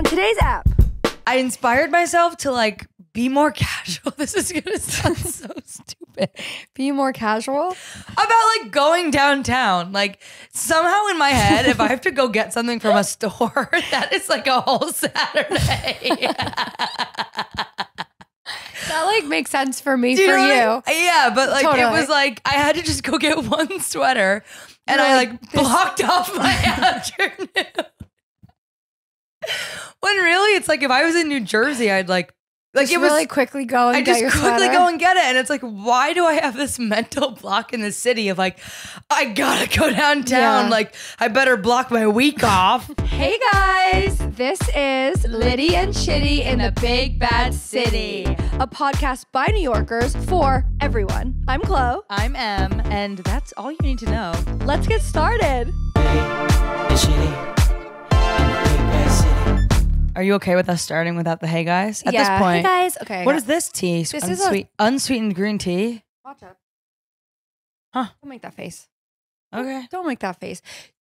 On today's app, I inspired myself to like be more casual. This is gonna sound so stupid. be more casual. About like going downtown. Like somehow in my head, if I have to go get something from a store, that is like a whole Saturday. That like makes sense for me, Do for know you. what I mean? Yeah, but like Totally. it was like I had to just go get one sweater and You're I like, like blocked off my afternoon. When really it's like if I was in New Jersey, I'd like Just it was really quickly go and I get just your quickly sweater. go and get it. And it's like, why do I have this mental block in the city of like, I gotta go downtown. Yeah. Like, I better block my week off. Hey guys, this is Litty and Shitty in the Big Bad City, a podcast by New Yorkers for everyone. I'm Chlo. I'm Em, and that's all you need to know. Let's get started. Are you okay with us starting without the hey guys? At this Hey point, guys. Okay. what is this tea? This is a- unsweetened green tea. Watch out. Huh. Don't make that face. Okay. Don't make that face.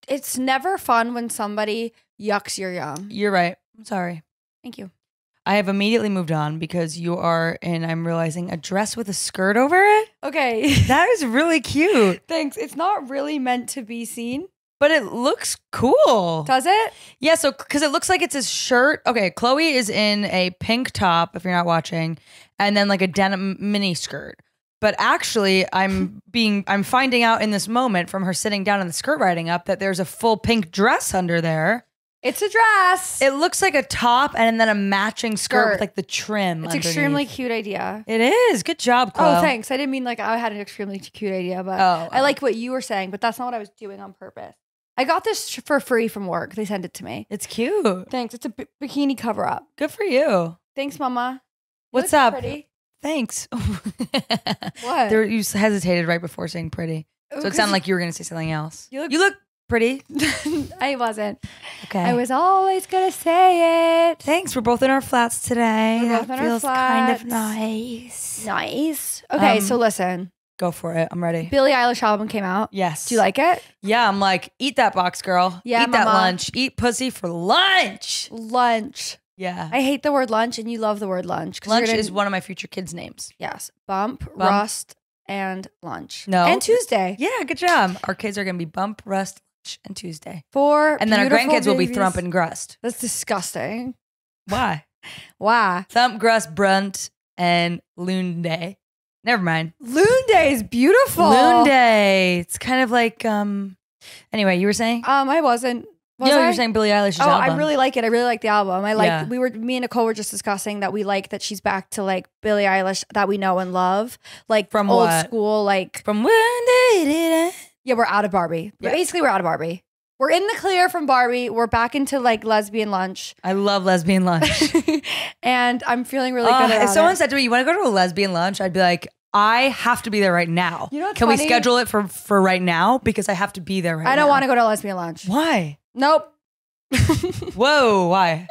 It's never fun when somebody yucks your yum. You're right. I'm sorry. Thank you. I have immediately moved on because you are in, I'm realizing, a dress with a skirt over it. Okay. That is really cute. Thanks. It's not really meant to be seen. But it looks cool. Does it? Yeah, so because it looks like it's a shirt. Okay, Chloe is in a pink top, if you're not watching, and then like a denim mini skirt. But actually, I'm finding out in this moment from her sitting down and the skirt riding up that there's a full pink dress under there. It's a dress. It looks like a top and then a matching skirt with Skirt. like the trim. It's underneath. extremely cute idea. It is. Good job, Chloe. Oh, thanks. I didn't mean like I had an extremely cute idea, but Oh. I like what you were saying, but that's not what I was doing on purpose. I got this for free from work. They sent it to me. It's cute. Thanks. It's a bikini cover up. Good for you. Thanks, Mama. You What's look up? Pretty. Thanks. What? You hesitated right before saying pretty. So it sounded like you were going to say something else. You look- You look pretty. I wasn't. Okay. I was always gonna say it. Thanks. We're both in our flats today. We're both That in our feels kind of flats. nice. Nice. Okay, so listen. Go for it. I'm ready. Billie Eilish album came out. Yes. Do you like it? Yeah, I'm like, eat that box, girl. Yeah, eat that mama. lunch. Eat pussy for lunch. Lunch. Yeah. I hate the word lunch, and you love the word lunch. 'cause Lunch you're gonna- is one of my future kids' names. yes. Bump, Rust, and lunch. No. And Tuesday. Yeah, good job. Our kids are going to be Bump, Rust, Lunch, and Tuesday. For And then our beautiful grandkids will be babies. Thrump and Grust. That's disgusting. Why? Why? Thump, Grust, Brunt, and Loon Day. Never mind. Loon Day is beautiful. Loon Day. It's kind of like, anyway, you were saying? I wasn't. Was You I? were saying Billie Eilish's Oh, album. I really like it. I really like the album. I like. Yeah. Me and Nicole were just discussing that we like that she's back to like Billie Eilish that we know and love, like From old what? school. Like From when did it end? yeah, we're out of Barbie. Yeah. Basically, we're out of Barbie. We're in the clear from Barbie. We're back into like lesbian lunch, I love lesbian lunch. and I'm feeling really good about If someone it. said to me, you want to go to a lesbian lunch? I'd be like, I have to be there right now. You know what's Can we funny? schedule it for right now? Because I have to be there right now. I don't want to go to a lesbian lunch. Why? Nope. Whoa, why?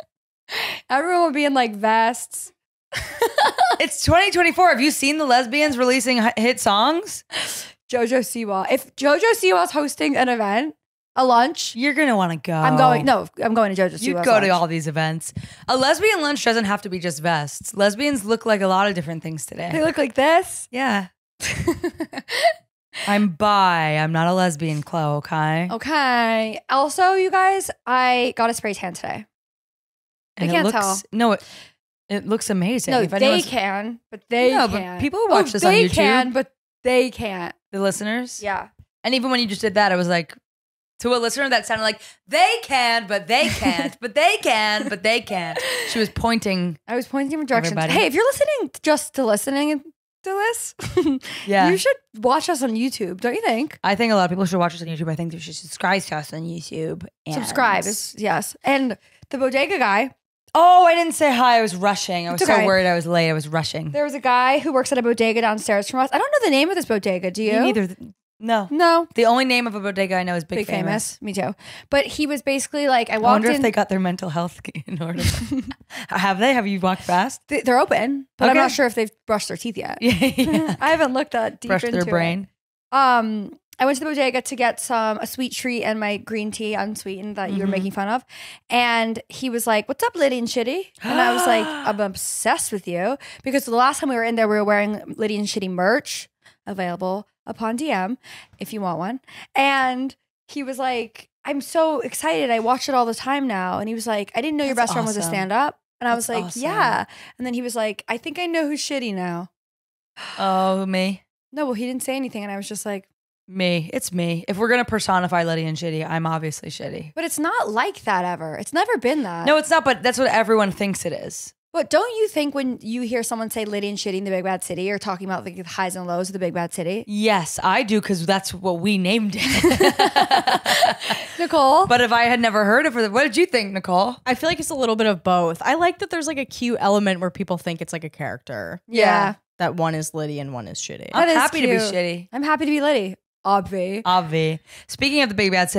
Everyone would be in like vests. It's 2024. Have you seen the lesbians releasing hit songs? Jojo Siwa. If Jojo Siwa's hosting an event, a lunch, You're going to want to go. I'm going. No, I'm going to Jojo Siwa's. You go to lunch. all these events. A lesbian lunch doesn't have to be just vests. Lesbians look like a lot of different things They today. look like this. Yeah. I'm bi. I'm not a lesbian, Chloe, okay? Okay. Also, you guys, I got a spray tan today. And can't it looks, tell. No, it looks amazing. No, If they anyone's- can, but they No, but can't. people who watch this on They YouTube- can, but they can't. The listeners? Yeah. And even when you just did that, I was like, to a listener that sounded like, they can, but they can't, but they can, but they can't. She was pointing. I was pointing in directions. Everybody. Hey, if you're listening just to listening to this, Yeah. you should watch us on YouTube, don't you think? I think a lot of people should watch us on YouTube. I think they should subscribe to us on YouTube. And Subscribe, yes. And the bodega guy, Oh, I didn't say hi. I was rushing. I was It's so okay. worried I was late. I was rushing. there was a guy who works at a bodega downstairs from us. I don't know the name of this bodega. Do you? Me neither. No. No. The only name of a bodega I know is Big, Famous. Me too. But he was basically like, I I walked wonder in. if they got their mental health in order. Have they? Have you walked fast? They're open, but I'm Okay. not sure if they've brushed their teeth yet. Yeah. I haven't looked that deep Brush into their brain. it. I went to the bodega to get a sweet treat and my green tea unsweetened that you were making fun of. And he was like, "What's up, Litty and Shitty?" And I was like, "I'm obsessed with you." Because the last time we were in there, we were wearing Litty and Shitty merch, available upon DM if you want one. And he was like, "I'm so excited. I watch it all the time now." And he was like, "I didn't know your best friend was a stand-up." And I was like, awesome. "Yeah." And then he was like, "I think I know who's shitty now." Oh, me. No, well, he didn't say anything. And I was just like, Me. It's me. If we're going to personify Letty and Shitty, I'm obviously shitty. but it's not like that ever. It's never been that. No, it's not, but that's what everyone thinks it is. But don't you think when you hear someone say Litty and Shitty in the Big Bad City, you're talking about like the highs and lows of the Big Bad City? Yes, I do, because that's what we named it. Nicole? But if I had never heard of it, what did you think, Nicole? I feel like it's a little bit of both. I like that there's like a cute element where people think it's like a character. Yeah. That one is Litty and one is Shitty. I'm That is happy to be cute. shitty. I'm happy to be Litty. Obvi. Speaking of the Big Bad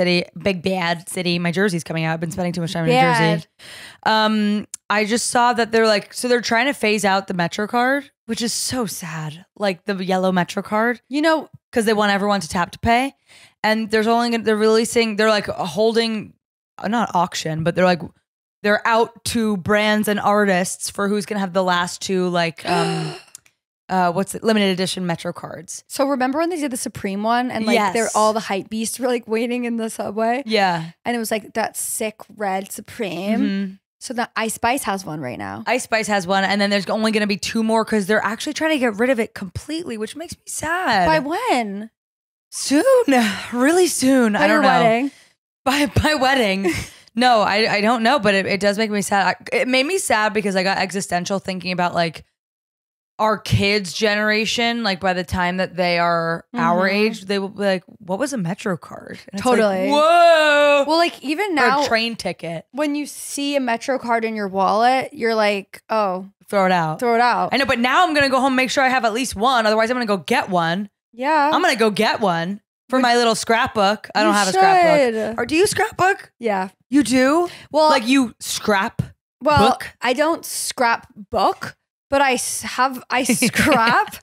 City, my jersey's coming out. I've been spending too much time in New Jersey. I just saw that they're trying to phase out the MetroCard, which is so sad. Like the yellow MetroCard, You know, because they want everyone to tap to pay. And they're like holding, not auction, but they're out to brands and artists for who's gonna have the last two limited edition Metro cards. so remember when they did the Supreme one and like Yes. they're all the hype beasts were like waiting in the subway? Yeah. And it was like that sick red Supreme. Mm-hmm. So the Ice Spice has one right now. Ice Spice has one, and then there's only going to be two more because they're actually trying to get rid of it completely, which makes me sad. By when? Soon, really soon. By I don't your know. wedding? By wedding. No, I don't know, but it does make me sad. It made me sad because I got existential thinking about like our kids' generation. Like by the time that they are our age, they will be like, "What was a Metro card?" And it's like, Totally. whoa. Well, like even Or now, a train ticket. when you see a Metro card in your wallet, you're like, "Oh, Throw it out. throw it out." I know, but now I'm gonna go home and make sure I have at least one. Otherwise, I'm gonna go get one. Yeah. I'm gonna go get one for my little scrapbook. I don't You have a scrapbook. should. Or do you scrapbook? Yeah. You do? Well, Like you scrap well, book? I don't scrap book, but I scrap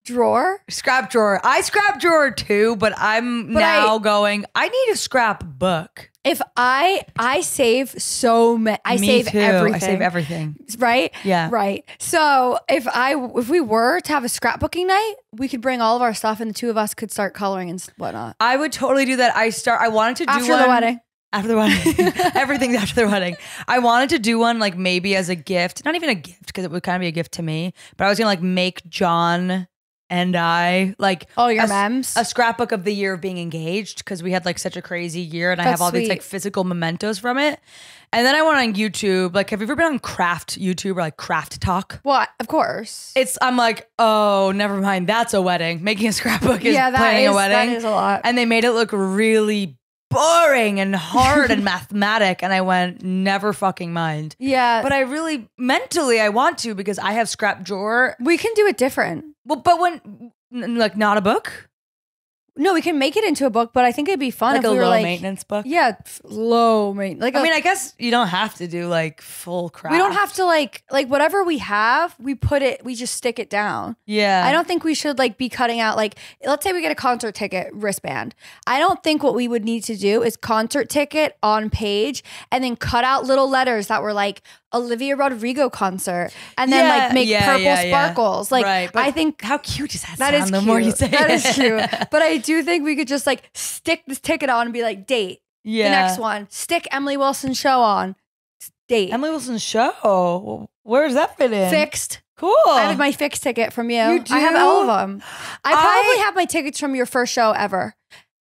drawer. Scrap drawer. I scrap drawer too, but I'm But now going, I need a scrap book. If I save so many, I Me save too. everything. I save everything. Right? Yeah. Right. So if we were to have a scrapbooking night, we could bring all of our stuff and the two of us could start coloring and whatnot. I would totally do that. I wanted to do After one. the wedding. After the wedding. Everything's after the wedding. I wanted to do one like maybe as a gift. Not even a gift because it would kind of be a gift to me. But I was going to like make John and I like Oh, your a, memes? a scrapbook of the year of being engaged because we had like such a crazy year and I That's have all these sweet. like physical mementos from it. And then I went on YouTube. Like, have you ever been on Craft YouTube or like Craft Talk? Well, of course. I'm like, oh, never mind. That's a wedding. Making a scrapbook is planning a wedding. That is a lot. And they made it look really boring and hard and mathematic. And I went, never fucking mind. Yeah. But I really, mentally, I want to because I have scrap drawer. we can do it different. Well, but like not a book? No, we can make it into a book, but I think it'd be fun Like if a we were low like, maintenance book? yeah, low maintenance. Like I mean, I guess you don't have to do like full craft. we don't have to like whatever we have, we just stick it down. Yeah. I don't think we should like be cutting out like, let's say we get a concert ticket wristband. I don't think what we would need to do is concert ticket on page and then cut out little letters that were like Olivia Rodrigo concert and then like make purple sparkles. Like Right, but I think how cute does that that sound is the cute. more you say That it? is cute. But I do think we could just like stick this ticket on and be like, date. Yeah. The next one. Stick Emily Wilson show on. Date. Emily Wilson's show. Where does that fit in? Fixed. Cool. I have my fixed ticket from you. You I have do? all of them. I probably have my tickets from your first show ever.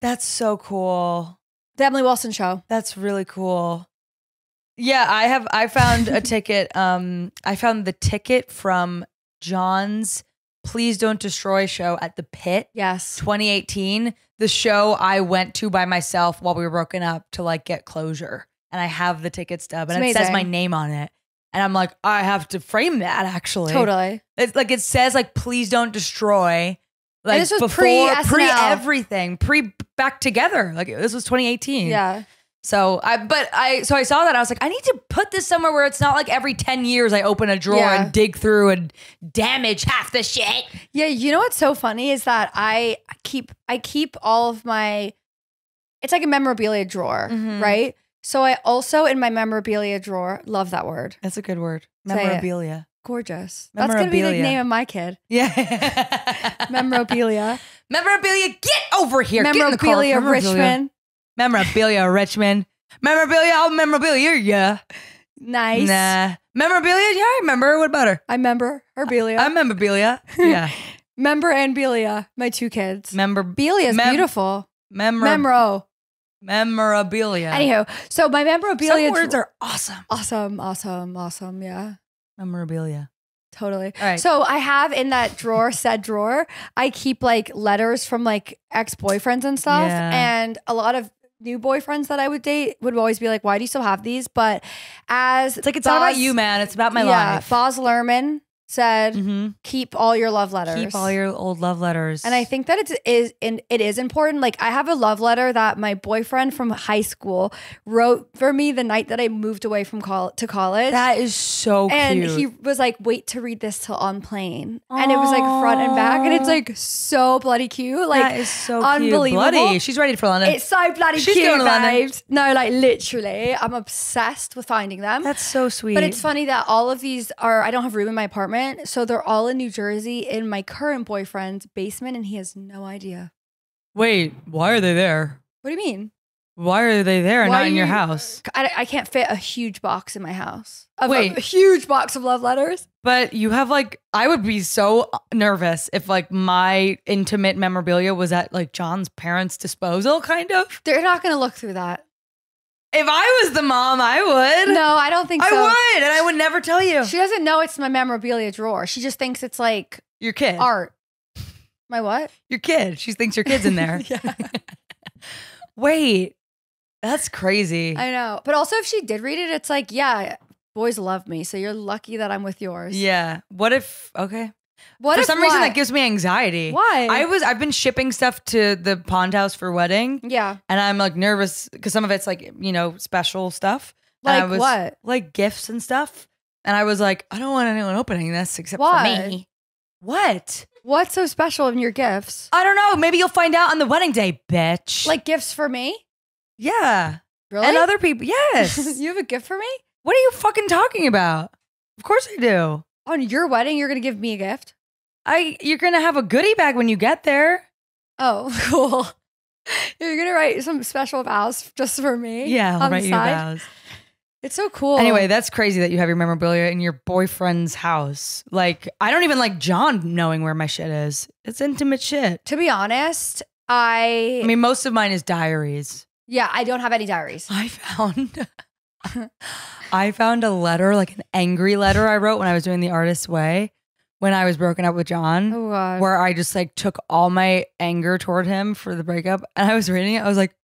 That's so cool. The Emily Wilson show. That's really cool. Yeah, I found a ticket. I found the ticket from John's Please Don't Destroy show at the Pit. Yes. 2018. The show I went to by myself while we were broken up to like get closure. And I have the ticket stub and It's it says my amazing. name on it. And I'm like, I have to frame that actually. Totally. It's like it says like please don't destroy. Like And this was before pre-SNL. everything, pre back together. Like this was 2018. Yeah. So I saw that. I was like, I need to put this somewhere where it's not like every 10 years I open a drawer and dig through and damage half the shit. Yeah, you know what's so funny is that I keep all of my, it's like a memorabilia drawer, right? So I also in my memorabilia drawer, love that word. That's a good word. Say it. Memorabilia. Gorgeous. That's gonna be the name of my kid. Yeah. Memorabilia. Memorabilia, get over here. Memorabilia, Get in the car. Richmond. Memorabilia, Richmond. Memorabilia, oh, memorabilia, yeah. Nice. Nah. Memorabilia, yeah, I remember. What about her? I remember Herbelia. I'm memorabilia. Yeah. Member and Belia, my two kids. Belia is beautiful. Memorabilia. Memorabilia. Anywho, so my memorabilia. Some words are awesome. Awesome. Yeah. Memorabilia. Totally. All right. So I have in that drawer, said drawer, I keep like letters from like ex-boyfriends and stuff. Yeah. And a lot of new boyfriends that I would date would always be like, why do you still have these? But as it's like, it's not about you, man. It's about my life. Boz Lerman said, keep all your love letters. Keep all your old love letters. And I think that it is important. Like I have a love letter that my boyfriend from high school wrote for me the night that I moved away from to college. That is so cute. And he was like, wait to read this till on plane. And it was like front and back. And it's like so bloody cute. Like that is so unbelievable. Cute. Bloody. She's ready for London. It's so bloody She's cute, going to London. babes. No, like literally. I'm obsessed with finding them. That's so sweet. But it's funny that all of these I don't have room in my apartment. So they're all in New Jersey in my current boyfriend's basement and he has no idea. Wait, why are they there? What do you mean? Why are they there and not in your house? I can't fit a huge box in my house. Wait. A huge box of love letters. But you have like, I would be so nervous if like my intimate memorabilia was at like John's parents' disposal, kind of. They're not going to look through that. If I was the mom, I would. No, I don't think so. I would, and I would never tell you. She doesn't know it's my memorabilia drawer. She just thinks it's like your kid. Art. My what? Your kid. She thinks your kid's in there. Yeah. Wait, that's crazy. I know. But also if she did read it, it's like, yeah, boys love me. So you're lucky that I'm with yours. Yeah. What if, okay. What for if some reason that gives me anxiety. Why? I've been shipping stuff to the Pond House for wedding. Yeah. And I'm like nervous because some of it's like, you know, special stuff. Like what? Like gifts and stuff. And I was like, I don't want anyone opening this except Why? for me. What? What's so special in your gifts? I don't know. Maybe you'll find out on the wedding day, bitch. Like gifts for me? Yeah. Really? And other people. Yes. You have a gift for me? What are you fucking talking about? Of course I do. On your wedding, you're going to give me a gift? You're going to have a goodie bag when you get there. Oh, cool. You're going to write some special vows just for me? Yeah, I'll write you vows. It's so cool. Anyway, that's crazy that you have your memorabilia in your boyfriend's house. Like, I don't even like John knowing where my shit is. It's intimate shit. To be honest, I mean, most of mine is diaries. Yeah, I don't have any diaries. I found a letter, like an angry letter I wrote when I was doing The Artist's Way when I was broken up with John. Oh, God. Where I just like took all my anger toward him for the breakup. And I was reading it. I was like,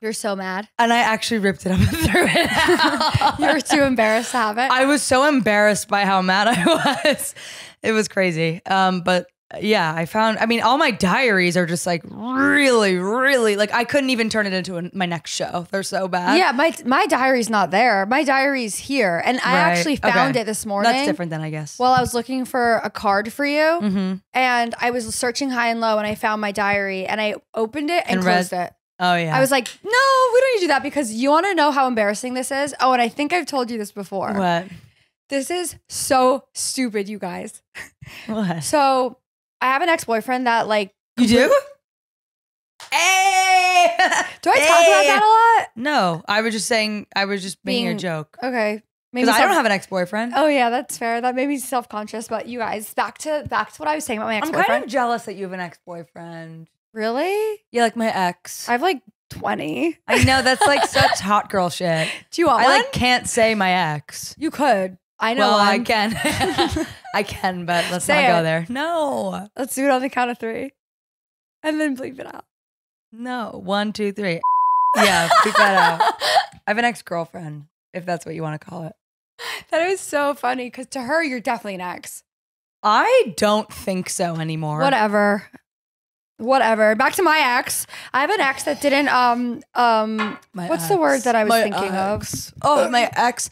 you're so mad. And I actually ripped it up and threw it out. You were too embarrassed to have it? I was so embarrassed by how mad I was. It was crazy. But yeah, I mean, all my diaries are just like really, really, like I couldn't even turn it into my next show. They're so bad. Yeah, my diary's not there. My diary's here. And I actually found it this morning. That's different then, I guess. While I was looking for a card for you. And I was searching high and low and I found my diary and I opened it and closed it. Oh, yeah. I was like, no, we don't need to do that because you want to know how embarrassing this is? Oh, and I think I've told you this before. What? This is so stupid, you guys. What? So I have an ex-boyfriend that like... You do? Hey! Do I talk about that a lot? No, I was just saying, I was just making a joke. Okay. Because I don't have an ex-boyfriend. Oh yeah, that's fair. That made me self-conscious. But you guys, back to what I was saying about my ex-boyfriend. I'm kind of jealous that you have an ex-boyfriend. Really? Yeah, like my ex. I have like 20. I know, that's like such hot girl shit. Do you want one? one? I like can't say my ex. You could. I know. Well, one. I can. I can, but let's not go there. No. Let's do it on the count of 3. And then bleep it out. No. 1, 2, 3. Yeah, bleep that out. I have an ex-girlfriend, if that's what you want to call it. That is so funny because to her, you're definitely an ex. I don't think so anymore. Whatever. whatever. Back to my ex. I have an ex that didn't what's the word that I was thinking of? Oh, my ex.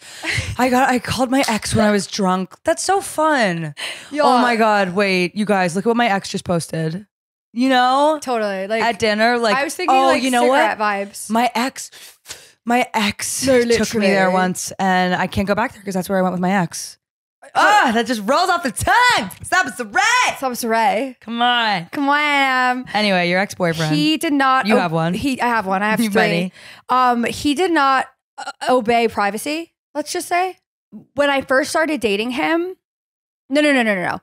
I called my ex when I was drunk. That's so fun. Yo. Oh my God. Wait, you guys, look at what my ex just posted. You know? Totally. Like at dinner, like I was thinking like you know cigarette what? vibes. My ex No, took me literally. there once, and I can't go back there because that's where I went with my ex. That just rolls off the tongue. Stop it, Saray. Stop Saray. Come on. Come on. Anyway, your ex-boyfriend. He did not. You have one. I have one. I have You three. He did not obey privacy. Let's just say when I first started dating him. No.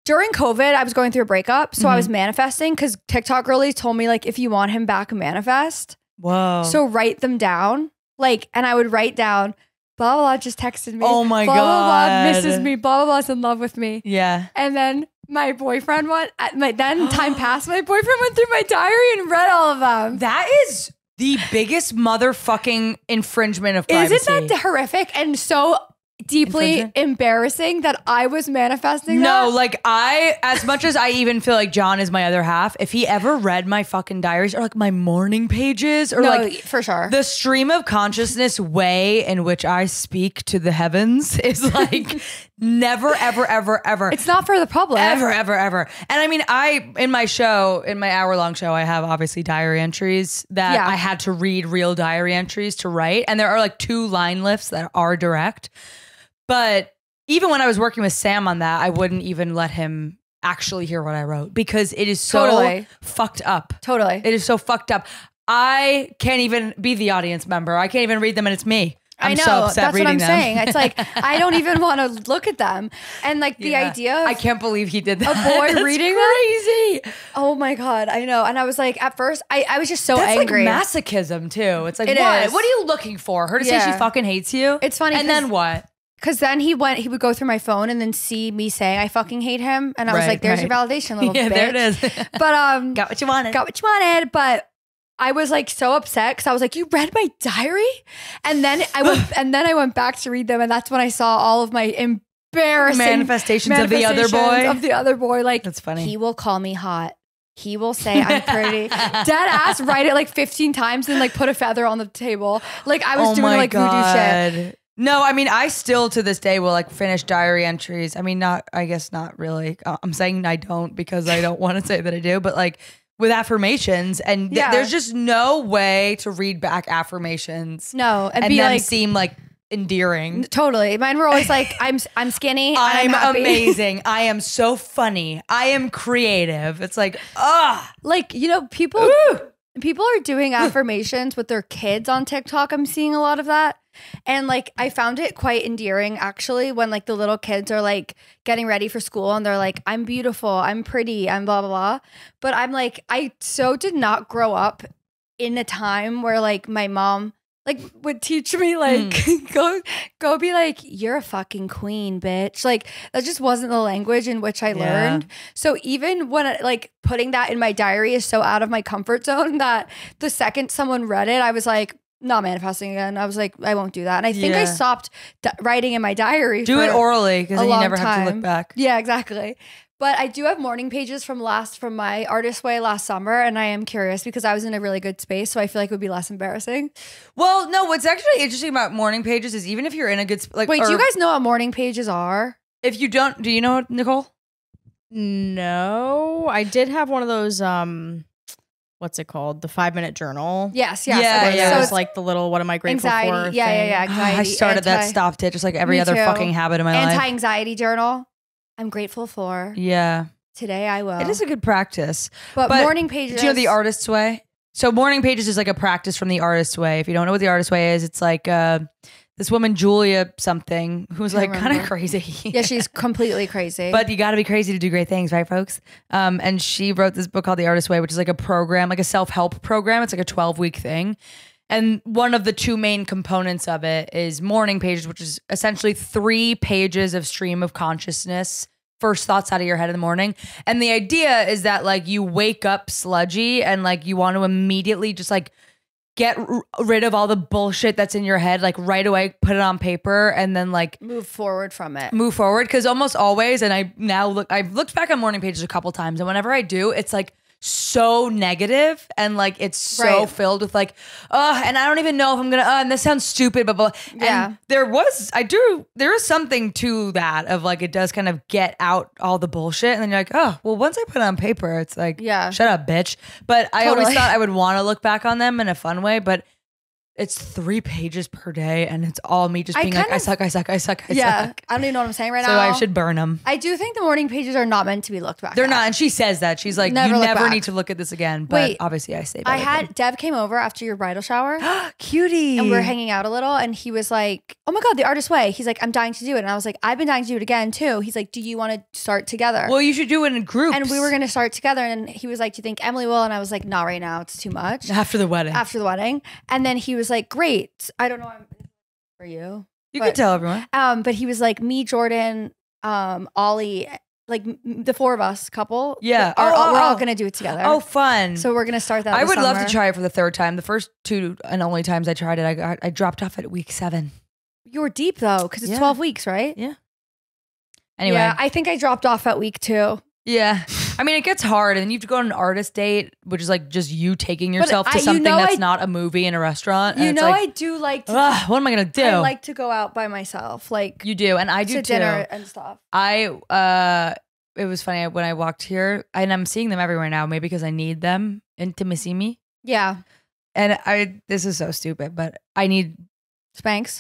During COVID, I was going through a breakup, so I was manifesting because TikTok girlies told me like, if you want him back, manifest. Whoa. So write them down, like, and I would write down. Blah blah blah just texted me. Oh my blah, blah blah God. misses me. Blah blah blah's in love with me. Yeah. And then my boyfriend then time passed. My boyfriend went through my diary and read all of them. That is the biggest motherfucking infringement of privacy. Isn't that horrific and so deeply embarrassing that I was manifesting that? No, like as much as I even feel like John is my other half, if he ever read my fucking diaries or like my morning pages or like for sure. The stream of consciousness way in which I speak to the heavens is like never, ever, ever, ever. It's not for the public. Ever, ever, ever. And I mean, in my hour-long show, I have obviously diary entries that I had to read real diary entries to write. And there are like 2 line lifts that are direct. But even when I was working with Sam on that, I wouldn't even let him actually hear what I wrote because it is so fucked up. Totally. It is so fucked up. I can't even be the audience member. I can't even read them and it's me. I know. So upset That's what I'm them. saying. It's like, I don't even want to look at them. And like the idea of I can't believe he did that. a boy That's reading crazy. that. Oh my God. I know. And I was like, at first, I was just so That's angry. like masochism too. It's like, It what? is. What are you looking for? Her to say she fucking hates you? It's funny. And then what? Because then he would go through my phone and then see me saying I fucking hate him. And I was like, there's your validation, little bitch. There it is. But got what you wanted. Got what you wanted. But I was like so upset because I was like, you read my diary? And then I went back to read them, and that's when I saw all of my embarrassing manifestations of the other boy. Of the other boy. Like, that's funny. He will call me hot. He will say I'm pretty. Dead ass, write it like 15 times and like put a feather on the table. Like I was doing like voodoo shit. No, I mean, I still to this day will like finish diary entries. I mean, I guess not really. I'm saying I don't because I don't want to say that I do, but like with affirmations and there's just no way to read back affirmations. No. And be them like, seem like endearing. Totally. Mine were always like, I'm skinny. I'm happy. amazing. I am so funny. I am creative. It's like, like, you know, people are doing affirmations with their kids on TikTok. I'm seeing a lot of that. And like, I found it quite endearing actually when like the little kids are like getting ready for school and they're like, I'm beautiful, I'm pretty, I'm blah, blah, blah. But I'm like, I so did not grow up in a time where like my mom like would teach me like, go be like, you're a fucking queen, bitch. Like that just wasn't the language in which I learned. So even when like putting that in my diary is so out of my comfort zone that the second someone read it, I was like, not manifesting again. I was like, I won't do that. And I think I stopped writing in my diary. Do it orally because then you never have to look back. Yeah, exactly. But I do have morning pages from my Artist Way last summer, and I am curious because I was in a really good space, so I feel like it would be less embarrassing. Well, no, what's actually interesting about morning pages is even if you're in a good like, wait, do you guys know what morning pages are? If you don't, do you know, Nicole? No, I did have one of those. What's it called? The 5-minute journal. Yes. Yeah. So it's like the little, what am I grateful anxiety, for? Yeah. Anxiety. I started that, stopped it, just like every other fucking habit in my life. Anti-anxiety journal. I'm grateful for. Yeah. Today I will. It is a good practice. But morning pages. Do you know the Artist's Way? So morning pages is like a practice from the Artist's Way. If you don't know what the Artist's Way is, it's like this woman, Julia something, who's like kind of crazy. Yeah, she's completely crazy. But you got to be crazy to do great things, right, folks? And she wrote this book called The Artist's Way, which is like a program, like a self-help program. It's like a 12-week thing. And one of the 2 main components of it is morning pages, which is essentially 3 pages of stream of consciousness, first thoughts out of your head in the morning. And the idea is that like you wake up sludgy and like you want to immediately just like get rid of all the bullshit that's in your head, like right away, put it on paper and then like move forward from it. Move forward. Cause almost always, and I've looked back on morning pages a couple times, and whenever I do, it's like so negative and like it's so Right. filled with like, and I don't even know if I'm gonna, and this sounds stupid, but Yeah. and there is something to that of like, it does kind of get out all the bullshit. And then you're like, oh, well, once I put it on paper, it's like, Yeah. shut up, bitch. But I always Totally. thought I would want to look back on them in a fun way, but it's 3 pages per day, and it's all me just being like, I suck. Yeah. I don't even know what I'm saying right So now. I should burn them. I do think the morning pages are not meant to be looked back They're at. not, and she says that. She's like, Never you look never back. need to look at this again. But Wait, obviously, I say that. I had Dev came over after your bridal shower. cutie, And we were hanging out a little, and he was like, "Oh my god, the artist way." He's like, "I'm dying to do it," and I was like, "I've been dying to do it again too." He's like, "Do you want to start together?" Well, you should do it in groups. And we were gonna start together, and he was like, "Do you think Emily will?" And I was like, "Not right now. It's too much." after the wedding. After the wedding, and then he was like, "Great." I don't know for you, You but- can tell everyone. But he was like, "Me, Jordan, Ollie, like the 4 of us, couple. Yeah. we're all Oh. gonna do it together. Oh, fun. So we're gonna start that. I this would love to summer. try it for the 3rd time. The first 2 and only times I tried it, I dropped off at week 7. You were deep though, because it's Yeah. 12 weeks, right? Yeah. Anyway. Yeah, I think I dropped off at week 2. Yeah. I mean, it gets hard, and then you have to go on an artist date, which is like just you taking yourself to you something know that's I- not a movie in a restaurant. And You it's know, like, I do like to. what am I gonna do? I like to go out by myself, like You do, and I do to too. dinner and stuff. It was funny when I walked here, and I'm seeing them everywhere now, maybe because I need them to see me. Yeah, And this is so stupid, but I need Spanx.